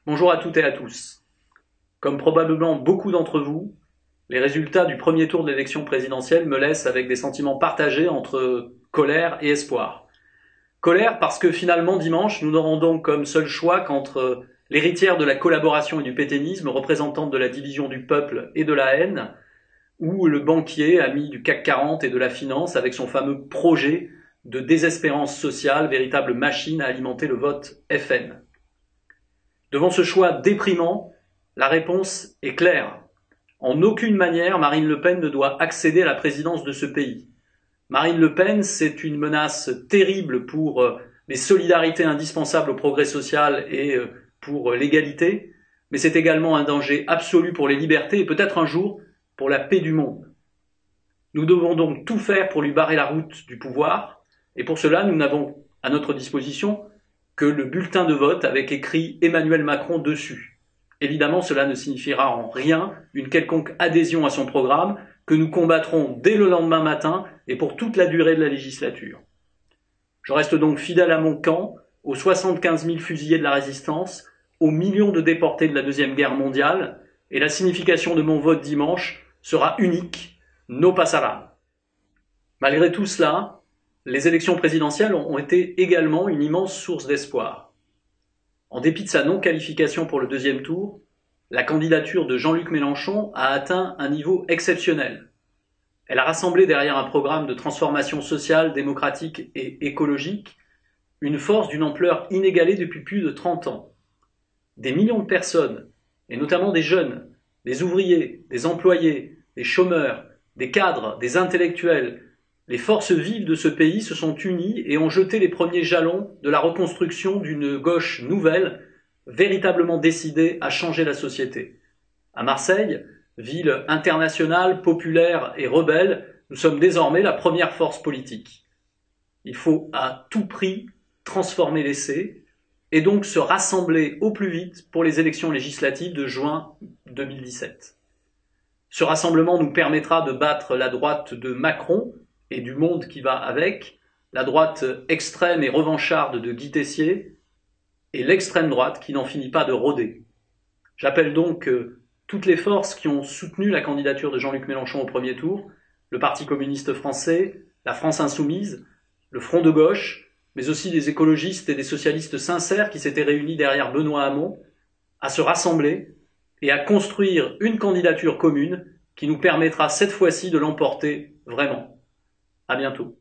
Bonjour à toutes et à tous. Comme probablement beaucoup d'entre vous, les résultats du premier tour de l'élection présidentielle me laissent avec des sentiments partagés entre colère et espoir. Colère parce que finalement dimanche, nous n'aurons donc comme seul choix qu'entre l'héritière de la collaboration et du pétainisme, représentante de la division du peuple et de la haine, ou le banquier, ami du CAC 40 et de la finance, avec son fameux projet de désespérance sociale, véritable machine à alimenter le vote FN. Devant ce choix déprimant, la réponse est claire. En aucune manière, Marine Le Pen ne doit accéder à la présidence de ce pays. Marine Le Pen, c'est une menace terrible pour les solidarités indispensables au progrès social et pour l'égalité, mais c'est également un danger absolu pour les libertés et peut-être un jour pour la paix du monde. Nous devons donc tout faire pour lui barrer la route du pouvoir, et pour cela, nous n'avons à notre disposition que le bulletin de vote avec écrit Emmanuel Macron dessus. Évidemment, cela ne signifiera en rien une quelconque adhésion à son programme que nous combattrons dès le lendemain matin et pour toute la durée de la législature. Je reste donc fidèle à mon camp, aux 75 000 fusillés de la résistance, aux millions de déportés de la Deuxième Guerre mondiale, et la signification de mon vote dimanche sera unique, no pasará. Malgré tout cela, les élections présidentielles ont été également une immense source d'espoir. En dépit de sa non-qualification pour le deuxième tour, la candidature de Jean-Luc Mélenchon a atteint un niveau exceptionnel. Elle a rassemblé derrière un programme de transformation sociale, démocratique et écologique une force d'une ampleur inégalée depuis plus de 30 ans. Des millions de personnes, et notamment des jeunes, des ouvriers, des employés, des chômeurs, des cadres, des intellectuels, les forces vives de ce pays se sont unies et ont jeté les premiers jalons de la reconstruction d'une gauche nouvelle, véritablement décidée à changer la société. À Marseille, ville internationale, populaire et rebelle, nous sommes désormais la première force politique. Il faut à tout prix transformer l'essai et donc se rassembler au plus vite pour les élections législatives de juin 2017. Ce rassemblement nous permettra de battre la droite de Macron et du monde qui va avec, la droite extrême et revancharde de Guy Tessier et l'extrême droite qui n'en finit pas de rôder. J'appelle donc toutes les forces qui ont soutenu la candidature de Jean-Luc Mélenchon au premier tour, le Parti communiste français, la France insoumise, le Front de gauche, mais aussi des écologistes et des socialistes sincères qui s'étaient réunis derrière Benoît Hamon, à se rassembler et à construire une candidature commune qui nous permettra cette fois-ci de l'emporter vraiment. À bientôt.